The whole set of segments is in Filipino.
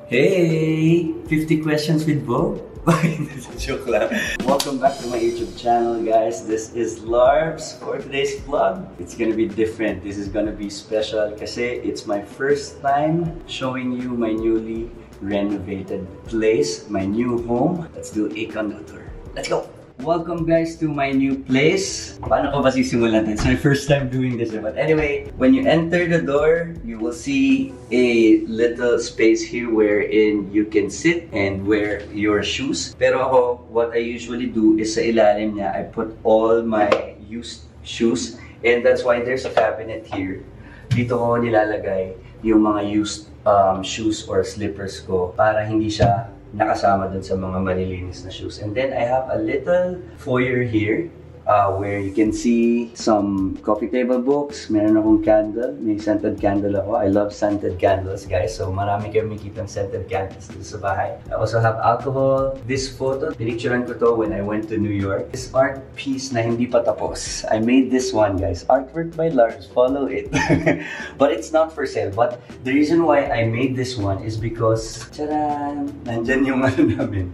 Hey! 50 questions with Bo? Joke lang. Welcome back to my YouTube channel, guys. This is Larbs for today's vlog. It's gonna be different. This is gonna be special kasi it's my first time showing you my newly renovated place, my new home. Let's do a condo tour. Let's go! Welcome guys to my new place. Paano ko ba sisimulan? It's my first time doing this. But anyway, when you enter the door, you will see a little space here wherein you can sit and wear your shoes. Pero ako, what I usually do is sa ilalim niya, I put all my used shoes. And that's why there's a cabinet here. Dito ko nilalagay yung mga used shoes or slippers ko para hindi siya nakasama dun sa mga malilinis na shoes. And then I have a little foyer here where you can see some coffee table books. Meron akong candle. May scented candle ako. I love scented candles, guys. So marami kayo makikita ng scented candles dito sa bahay. I also have alcohol. This photo, pinicturean ko to when I went to New York. This art piece na hindi pa tapos. I made this one, guys. Artwork by Lars. Follow it. But it's not for sale. But the reason why I made this one is because, tcharan! Nandyan yung ano namin.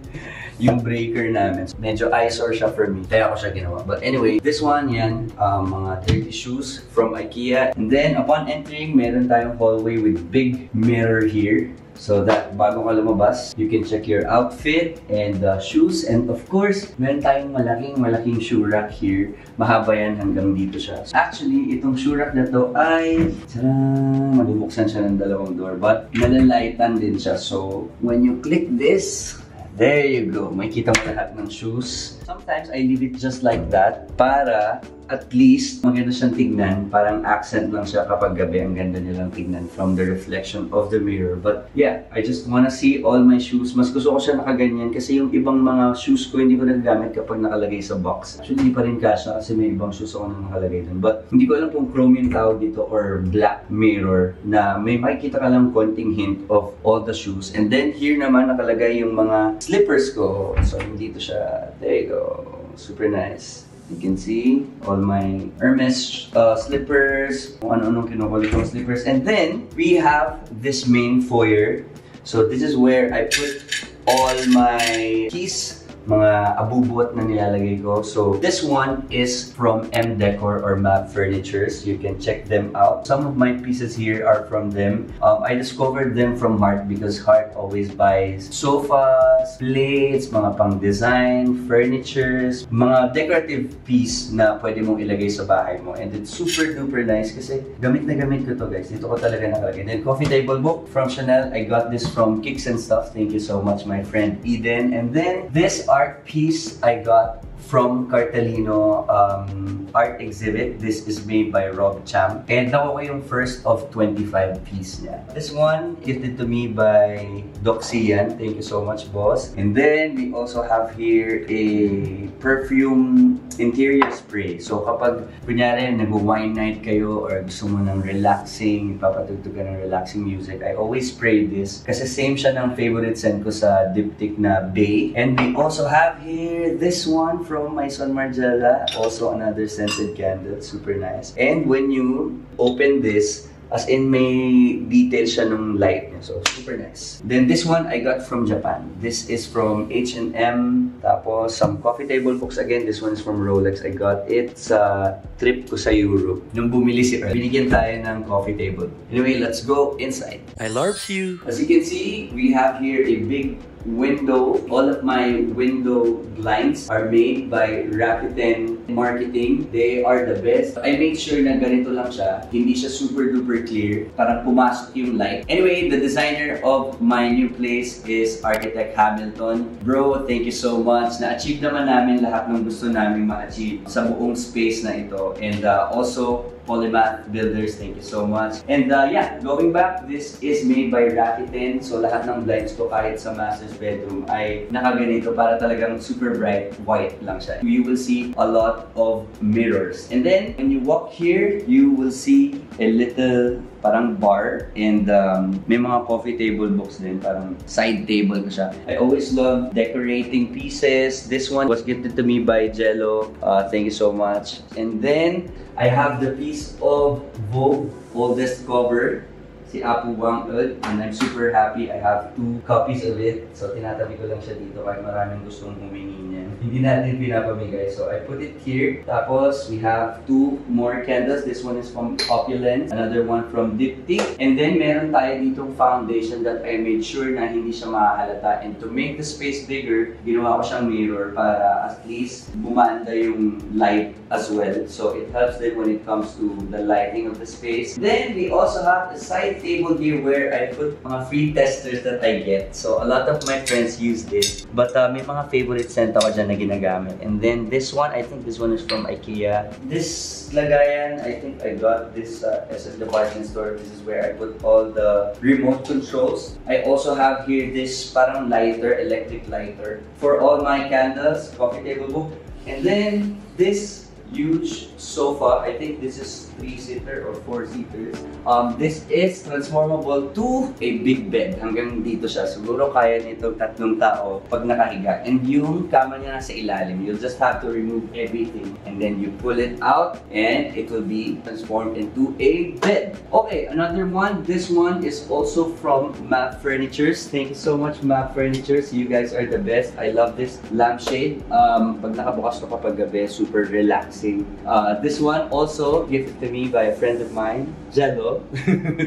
Yung breaker namin. Medyo eyesore siya for me. Kaya ako siya ginawa. But anyway, this one, yan, mga dirty shoes from IKEA. And then, upon entering, meron tayong hallway with big mirror here. So that, bago ka lumabas, you can check your outfit and shoes. And of course, meron tayong malaking shoe rack here. Mahaba yan hanggang dito siya. Actually, itong shoe rack na to ay, tadaan, mabubuksan siya ng dalawang door. But, nalalaitan din siya. So, when you click this, there you go. Makikita mo lahat ng shoes. Sometimes I leave it just like that para at least maganda siyang tignan. Parang accent lang siya kapag gabi. Ang ganda nilang tignan from the reflection of the mirror. But yeah, I just wanna see all my shoes. Mas gusto ko siya nakaganyan kasi yung ibang mga shoes ko hindi ko nagagamit kapag nakalagay sa box. Actually, hindi pa rin kasha kasi may ibang shoes ako na nakalagay dun. But hindi ko alam kung chrome yung tawag dito or black mirror na may makikita ka lang konting hint of all the shoes. And then here naman nakalagay yung mga slippers ko. So dito siya. There you go. Super nice. You can see all my Hermes slippers, kung ano-anong kinukulit kong slippers. And then, we have this main foyer. So this is where I put all my keys, mga abubot na nilalagay ko. So this one is from M Decor or Map Furnitures. You can check them out. Some of my pieces here are from them. I discovered them from Heart because Heart always buys sofas, plates, mga pang-design, furnitures, mga decorative piece na pwede mong ilagay sa bahay mo. And it's super duper nice kasi gamit na gamit ko to, guys. Dito ko talaga nakalagay. Then coffee table book from Chanel. I got this from Kicks and Stuff. Thank you so much, my friend Eden. And then this art piece I got from Cartelino art exhibit. This is made by Rob Cham. And nakuha ko yung first of 25 piece niya. This one gifted to me by Doc Sian. Thank you so much, boss. And then we also have here a perfume interior spray. So kapag kunyari nag-wine night kayo or gusto mo ng relaxing, ipapatugtog ka ng relaxing music, I always spray this kasi same siya ng favorite scent ko sa diptyque na Bay. And we also have here this one from Maison Margiela, also another scented candle, super nice. And when you open this, as in may detail siya ng light niya, so super nice. Then this one I got from Japan. This is from H&M. Tapos some coffee table books again. This one is from Rolex. I got it sa trip ko sa Europe. Nung bumili si Earl, binigyan tayo ng coffee table. Anyway, let's go inside. I love you. As you can see, we have here a big window. All of my window blinds are made by Rakuten Marketing. They are the best. I made sure na ganito lang siya. Hindi siya super duper clear. Parang pumasok yung light. Anyway, the designer of my new place is Architect Hamilton. Bro, thank you so much. Na-achieve naman namin lahat ng gusto namin ma-achieve sa buong space na ito. And also, Polymath Builders, thank you so much. And yeah, going back, this is made by Rakuten. So lahat ng blinds ko kahit sa master's bedroom ay nakaganito para talagang super bright white lang siya. You will see a lot of mirrors. And then, when you walk here, you will see a little parang bar and may mga coffee table books din, parang side table ko siya. I always love decorating pieces. This one was gifted to me by Jello. Thank you so much. And then I have the piece of Vogue oldest cover. si Apu Wang Eud, and I'm super happy. I have 2 copies of it. So tinatabi ko lang siya dito kahit maraming gustong humingi niyan. Hindi natin pinapamigay. So I put it here. Tapos we have 2 more candles. This one is from Opulence, another one from Diptyque. And then meron tayo ditong foundation that I made sure na hindi siya mahalata. And to make the space bigger, ginawa ko siyang mirror para at least bumanda yung light as well. So it helps them when it comes to the lighting of the space. Then we also have a side table here where I put mga free testers that I get. So a lot of my friends use this. But may mga favorite scent ako dyan na ginagamit. And then this one, I think this one is from IKEA. This lagayan, I think I got this SS department store. This is where I put all the remote controls. I also have here this parang lighter, electric lighter for all my candles, coffee table book. And then this huge sofa. I think this is 3-seater or 4-seaters. This is transformable to a big bed. Hanggang dito siya. Siguro kaya nito 3 tao pag nakahiga. And yung kama niya nasa ilalim, you'll just have to remove everything. And then you pull it out and it will be transformed into a bed. Okay, another one. This one is also from Map Furnitures. Thank you so much, Map Furnitures. You guys are the best. I love this lampshade. Pag nakabukas to kapag gabi, super relaxing. This one also gifted to me by a friend of mine, Jello.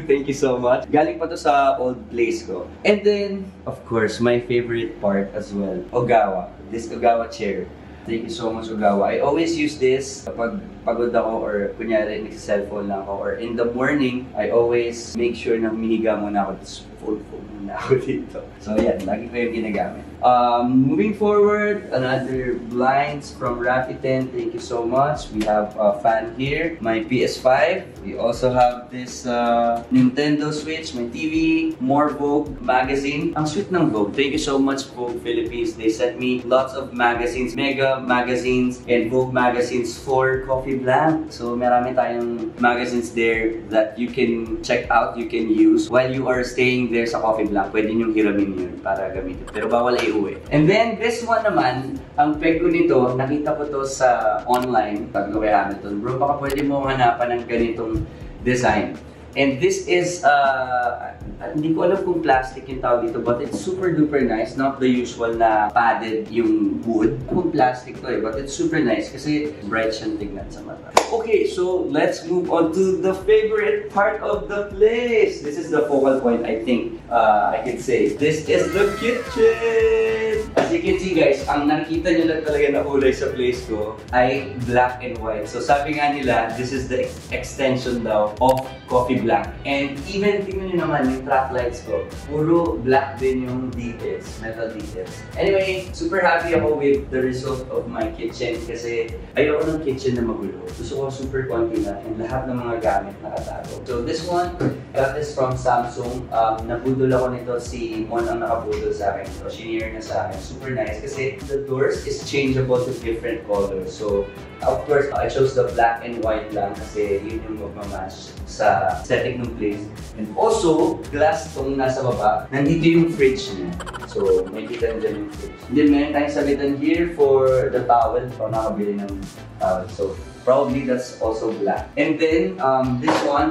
Thank you so much. Galing pa to sa old place ko. And then, of course, my favorite part as well, Ogawa. This Ogawa chair. Thank you so much, Ogawa. I always use this kapag pagod ako or kunyari nagsa-cellphone lang ako or in the morning, I always make sure na humihiga muna ako. Full muna ako dito. So yan, lagi ko yung ginagamit. Moving forward, another blinds from Rakuten. Thank you so much. We have a fan here, my PS5. We also have this Nintendo Switch, my TV, more Vogue magazine. Ang sweet ng Vogue. Thank you so much, Vogue Philippines. They sent me lots of magazines, Mega magazines, and Vogue magazines for Coffee Blank. So marami tayong magazines there that you can check out, you can use while you are staying there sa Coffee Blank. Pwede niyong hiramin yun para gamitin. Pero bawal iuwi. And then, this one naman, ang peg ko nito, nakita ko to sa online, sabi ko kay Hamilton, bro, baka pwede mo hanapan ng ganitong design. And this is, hindi ko alam kung plastic yung tawag dito, but it's super duper nice. Not the usual na padded yung wood. Kung plastic to but it's super nice kasi bright siyang tignan sa mata. Okay, so let's move on to the favorite part of the place. This is the focal point, I think, I can say. This is the kitchen! As you can see guys, ang nakita nyo lang talaga na kulay sa place ko ay black and white. So sabi nga nila, this is the extension daw of Coffee Blank. And even, tingnan nyo naman yung track lights ko, puro black din yung details, metal details. Anyway, super happy ako with the result of my kitchen kasi ayoko ng kitchen na magulo. Gusto ko super konti na and lahat ng mga gamit nakatago. So this one, got this from Samsung. Nabudol ako nito, si Mon ang nakabudol sa akin. So, shinare na sa akin. Super nice kasi the doors is changeable to different colors. So, of course, I chose the black and white lang kasi yun yung magmamatch sa setting ng place. And also, glass tong nasa baba, nandito yung fridge niya. So, may kita dyan yung fridge. And then, meron tayong sabitan here for the towel. So, nakabili ng towel. So, probably that's also black. And then,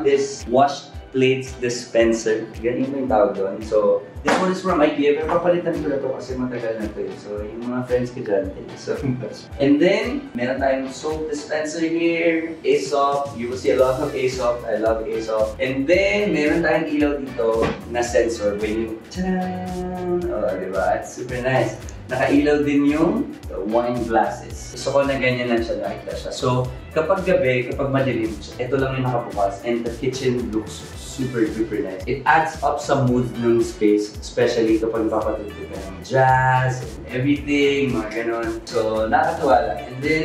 this wash plates dispenser. Ganyan yung tawag doon. So, this one is from IKEA. Pero papalitan ko na to kasi matagal na to. So, yung mga friends ko dyan. So much. And then, meron tayong soap dispenser here. Aesop. You will see a lot of Aesop. I love Aesop. And then, meron tayong ilaw dito na sensor. When you, tadaan! Oh, diba? It's super nice. Nakailaw din yung wine glasses. Gusto ko na ganyan lang siya, nakita siya. So, kapag gabi, kapag madilim, ito lang yung nakabukas and the kitchen looks super duper nice. It adds up sa mood ng space, especially kapag napapatugtog ka ng jazz and everything, mga ganon. So, nakakatuwa lang. And then,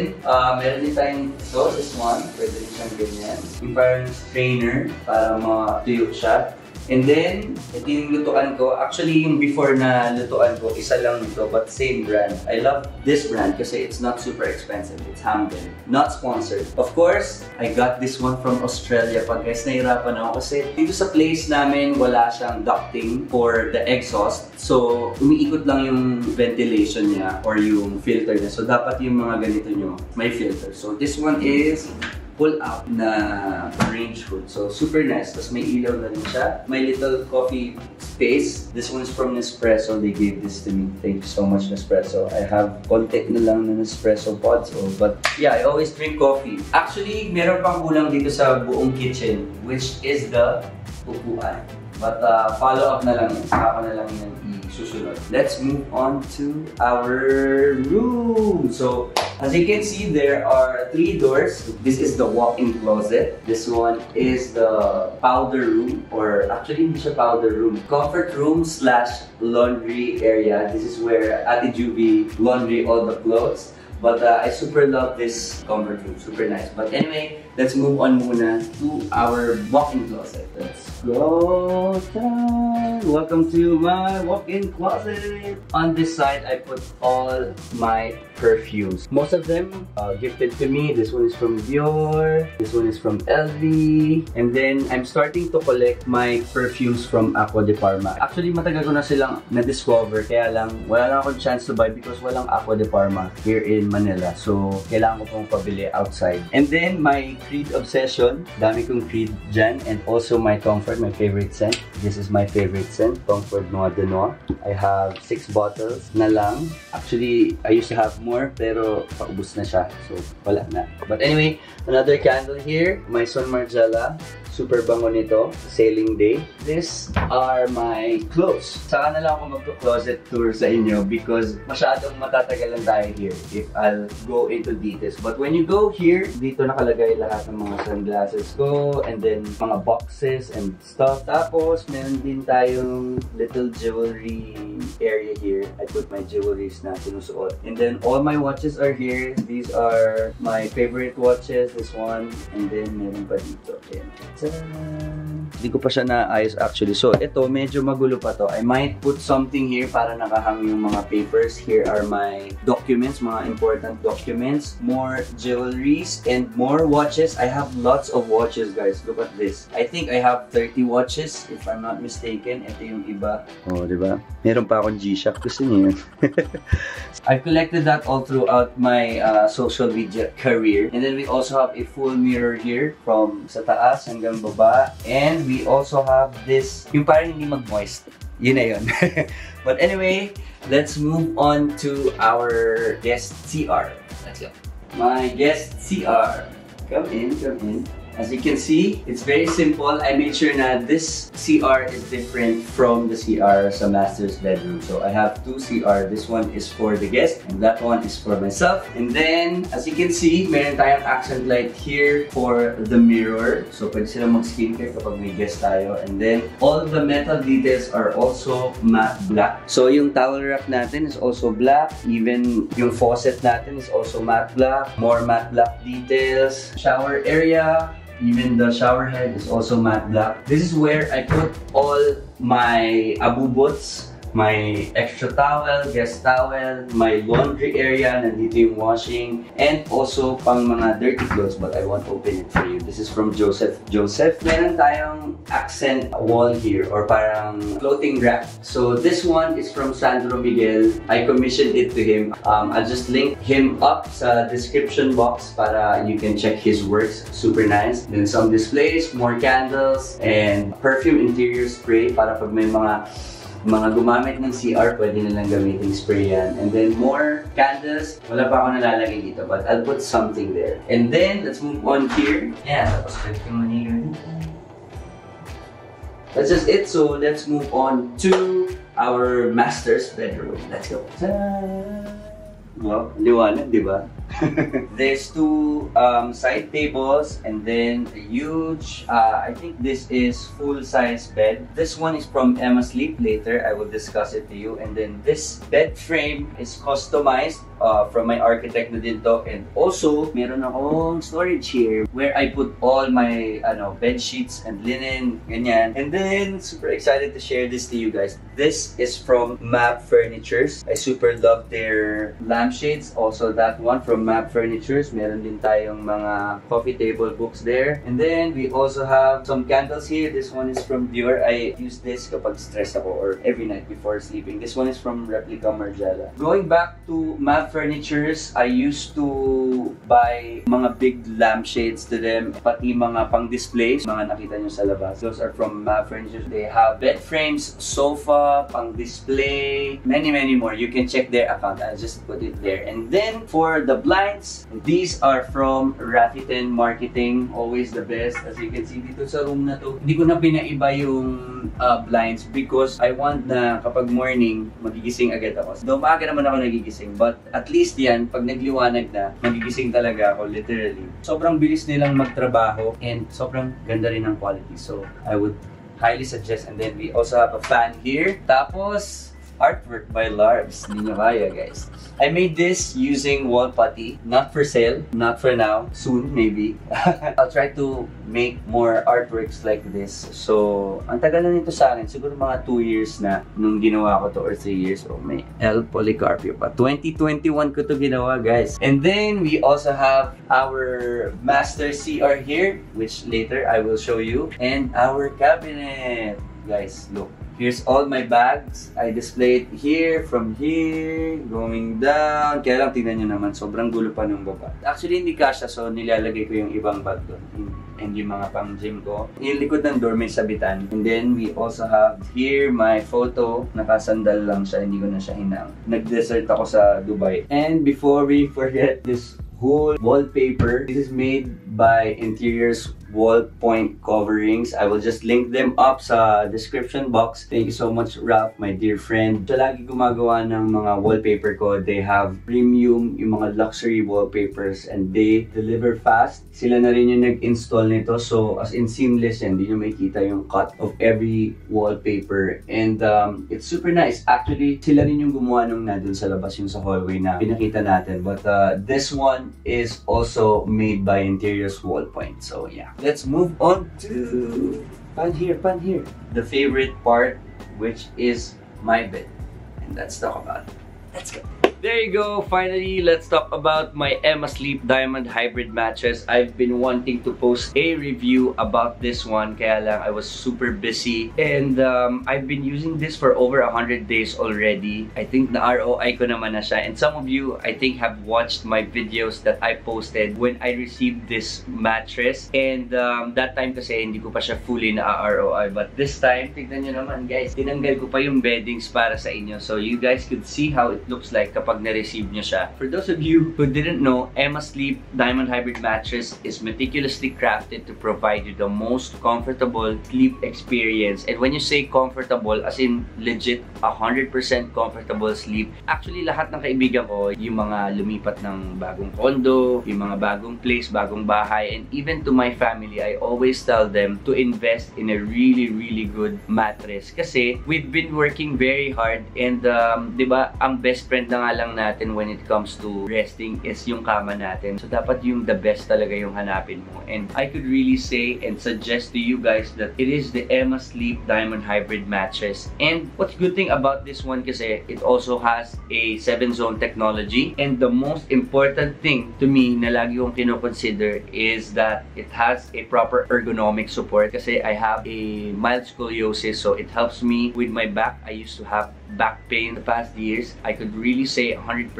meron din tayong ito, this one. Pwede rin siyang ganyan. Yung parang strainer para matuyo siya. And then, ito yung lutuan ko. Actually, yung before na lutuan ko, isa lang nito, but same brand. I love this brand kasi it's not super expensive. It's Hamden. Not sponsored. Of course, I got this one from Australia. Pag guys, nahirapan ako kasi dito sa place namin, wala siyang ducting for the exhaust. So, umiikot lang yung ventilation niya or yung filter niya. So, dapat yung mga ganito nyo, may filter. So, this one is pull-out na range hood. So, super nice. Tapos may ilaw na rin siya. May little coffee space. This one's from Nespresso. They gave this to me. Thank you so much, Nespresso. I have konti na lang na Nespresso pods. Oh, but yeah, I always drink coffee. Actually, meron pang kulang dito sa buong kitchen, which is the upuan. But follow up na lang yun. Saka ko na lang yun isusunod. Let's move on to our room. So, as you can see, there are 3 doors. This is the walk-in closet. This one is the powder room, or actually hindi siya powder room. Comfort room / laundry area. This is where Ate Juvie laundry all the clothes. But I super love this comfort room. Super nice. But anyway, let's move on muna to our walk-in closet. Let's go. Welcome to my walk-in closet. On this side, I put all my perfumes. Most of them gifted to me. This one is from Dior. This one is from LV. And then, I'm starting to collect my perfumes from Aqua de Parma. Actually, matagal ko na silang na-discover. Kaya lang, wala lang akong chance to buy because walang Aqua de Parma here in Manila. So, kailangan ko pong pabili outside. And then, my Creed obsession. Dami kong Creed dyan. And also my Comfort, my favorite scent. This is my favorite scent, Comfort Noir de Noir. I have 6 bottles na lang. Actually, I used to have more, pero paubos na siya. So, wala na. But anyway, another candle here. My Son Margiela. Super bango nito. Sailing day. These are my clothes. Saka na lang ako magpo-closet tour sa inyo because masyadong matatagalan tayo here if I'll go into details. But when you go here, dito nakalagay lahat ng mga sunglasses ko and then mga boxes and stuff. Tapos, meron din tayong little jewelry area here. I put my jewelries na sinusuot. And then, all my watches are here. These are my favorite watches. This one. And then, meron pa dito. Ayan. Hindi ko pa siya naayos actually. So, ito, medyo magulo pa to. I might put something here para nakahang yung mga papers. Here are my documents, mga important documents. More jewelries and more watches. I have lots of watches, guys. Look at this. I think I have 30 watches, if I'm not mistaken. Ito yung iba. Oh, di ba? Meron pa akong G-Shock. Gusto niyo yun? I've collected that all throughout my social media career. And then we also have a full mirror here from sa taas hanggang baba. And we also have this, yung parang hindi mag-moist. Yun na yun. But anyway, let's move on to our guest CR. Let's go. My guest CR. Come in, come in. As you can see, it's very simple. I made sure that this CR is different from the CR sa master's bedroom. So I have 2 CR. This one is for the guest and that one is for myself. And then, as you can see, meron tayong accent light here for the mirror. So pwede sila mag-skincare kapag may guest tayo. And then, all the metal details are also matte black. So yung towel rack natin is also black. Even yung faucet natin is also matte black. More matte black details. Shower area. Even the shower head is also matte black. This is where I put all my abubots, my extra towel, guest towel, my laundry area, nandito yung washing, and also pang mga dirty clothes, but I won't open it for you. This is from Joseph. Meron tayong accent wall here, or parang floating rack. So this one is from Sandro Miguel. I commissioned it to him. I'll just link him up sa description box para you can check his works. Super nice. Then some displays, more candles, and perfume interior spray para pag may mga gumamit ng CR, pwede nilang gamitin spray yan. And then more candles. Wala pa ako nalalagay dito, but I'll put something there. And then, let's move on here. Yeah, tapos pwede yung manigo dito. That's just it. So, let's move on to our master's bedroom. Let's go. Well, liwanag, di ba? There's 2 side tables and then a huge, I think this is full-size bed. This one is from Emma Sleep. Later, I will discuss it to you. And then this bed frame is customized from my architect na dito. And also, meron akong storage here where I put all my bed sheets and linen, ganyan. And then, super excited to share this to you guys. This is from MAP Furnitures. I super love their lampshades. Also, that one from from Map Furnitures. Meron din tayong mga coffee table books there. And then we also have some candles here. This one is from Dior. I use this kapag stressed ako or every night before sleeping. This one is from Replica Margiela. Going back to Map Furnitures, I used to buy mga big lampshades to them, pati mga pang-displays, mga nakita nyo sa labas. Those are from Map Furnitures. They have bed frames, sofa, pang-display, many more. You can check their account. I'll just put it there. And then for the blinds, these are from Rakuten Marketing. Always the best. As you can see dito sa room na to, hindi ko na pinaiba yung blinds because I want na kapag morning, magigising agad ako. Though maaga naman ako nagigising, but at least yan, pag nagliwanag na, magigising talaga ako, literally. Sobrang bilis nilang magtrabaho and sobrang ganda rin ng quality. So, I would highly suggest. And then we also have a fan here. Tapos, artwork by Larbs. Hindi nyo kaya, guys. I made this using wall putty. Not for sale. Not for now. Soon, maybe. I'll try to make more artworks like this. So, ang tagal na nito sa akin. Siguro mga 2 years na nung ginawa ko to or 3 years. Oh, may L. Policarpio pa. 2021 ko to ginawa, guys. And then, we also have our master CR here, which later I will show you. And our cabinet. Guys, look. Here's all my bags. I display it here, from here, going down. Kaya lang, tingnan nyo naman, sobrang gulo pa nung baba. Actually, hindi kasha, so nilalagay ko yung ibang bag doon. And yung mga pang gym ko. Yung likod ng door may sabitan. And then, we also have here my photo. Nakasandal lang siya, hindi ko na siya hinang. Nag-desert ako sa Dubai. And before we forget this whole wallpaper, this is made by Interiors Wall Point Coverings. I will just link them up sa description box. Thank you so much, Ralph, my dear friend. Siya lagi gumagawa ng mga wallpaper ko. They have premium, yung mga luxury wallpapers, and they deliver fast. Sila na rin yung nag-install nito. So, as in seamless yan. Hindi nyo makikita yung cut of every wallpaper. And it's super nice. Actually, sila rin yung gumawa nung nandun sa labas yung sa hallway na pinakita natin. But this one is also made by Interiors Wall Point. So, yeah. Let's move on to pan here. The favorite part, which is my bed. And let's talk about it. Let's go. There you go. Finally, let's talk about my Emma Sleep Diamond Hybrid mattress. I've been wanting to post a review about this one, kaya lang I was super busy. And I've been using this for over 100 days already. I think na ROI ko naman na siya. And some of you, I think, have watched my videos that I posted when I received this mattress. And that time kasi hindi ko pa siya fully na ROI. But this time, tignan nyo naman, guys. Tinanggal ko pa yung beddings para sa inyo. So you guys could see how it looks like kapag na-receive nyo siya. For those of you who didn't know, Emma Sleep Diamond Hybrid Mattress is meticulously crafted to provide you the most comfortable sleep experience. And when you say comfortable, as in legit 100% comfortable sleep, actually lahat ng kaibigan ko, yung mga lumipat ng bagong condo, yung mga bagong place, bagong bahay, and even to my family, I always tell them to invest in a really good mattress. Kasi we've been working very hard and di ba, ang best friend na nga lang natin when it comes to resting is yung kama natin. So dapat yung the best talaga yung hanapin mo. And I could really say and suggest to you guys that it is the Emma Sleep Diamond Hybrid mattress. And what's good thing about this one kasi it also has a 7-zone technology. And the most important thing to me na lagi kong kino-consider is that it has a proper ergonomic support kasi I have a mild scoliosis, so it helps me with my back. I used to have back pain the past years. I could really say 100%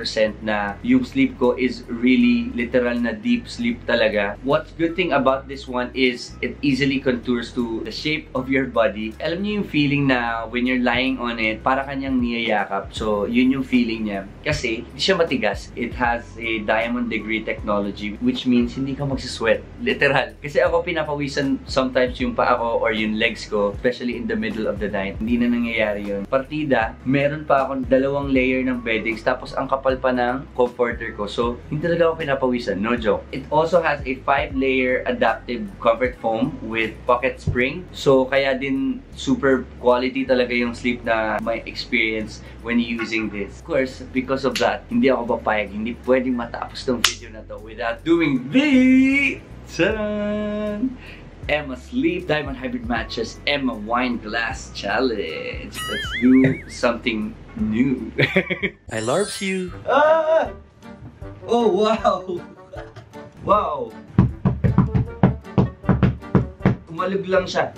na yung sleep ko is really literal na deep sleep talaga. What's good thing about this one is it easily contours to the shape of your body. Alam niyo yung feeling na when you're lying on it, para kanyang niyayakap. So, yun yung feeling niya. Kasi, hindi siya matigas. It has a diamond degree technology, which means hindi ka magsisweat. Literal. Kasi ako pinapawisan sometimes yung paa ko or yung legs ko, especially in the middle of the night. Hindi na nangyayari yun. Partida, meron pa akong 2 layer ng beddings, tapos ang kapal pa ng comforter ko. So, hindi talaga ako pinapawisan. No joke. It also has a 5-layer adaptive comfort foam with pocket spring. So, kaya din super quality talaga yung sleep na may experience when using this. Of course, because of that, hindi ako papayag. Hindi pwedeng matapos tong video na to without doing the Emma Sleep Diamond Hybrid Mattress Emma Wine Glass Challenge. Let's do something new. I loves you. Oh, wow! Wow! Tumalog lang siya.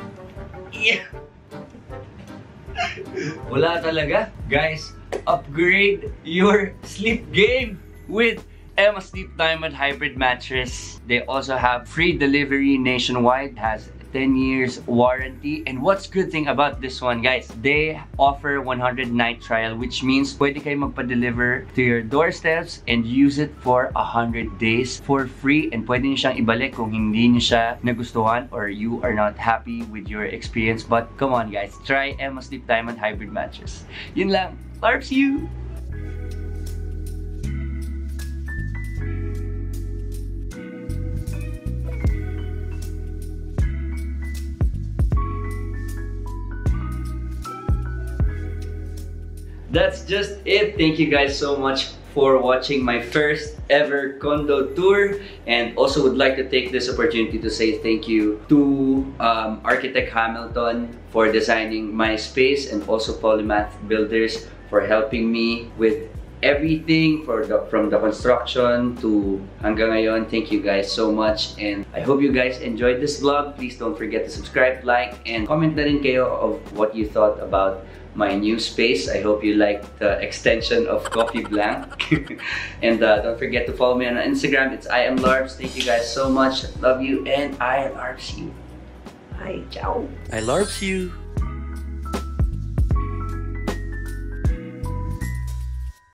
Yeah! Wala talaga. Guys, upgrade your sleep game with Emma Sleep Diamond Hybrid Mattress. They also have free delivery nationwide, has 10 years warranty. And what's good thing about this one, guys, they offer 100 night trial, which means pwede kayo magpa-deliver to your doorsteps and use it for 100 days for free. And pwede nyo siyang ibalik kung hindi nyo siya nagustuhan or you are not happy with your experience. But come on, guys, try Emma Sleep Diamond Hybrid Mattress. Yun lang. Larbs you! That's just it. Thank you guys so much for watching my first ever condo tour, and also would like to take this opportunity to say thank you to Architect Hamilton for designing my space, and also Polymath Builders for helping me with everything from the construction to hanggang ngayon. Thank you guys so much, and I hope you guys enjoyed this vlog. Please don't forget to subscribe, like, and comment na rin kayo of what you thought about my new space. I hope you liked the extension of Coffee Blanc. And don't forget to follow me on Instagram. It's I am Larbs. Thank you guys so much. Love you, and I Larbs you. Bye. Ciao. I Larbs you.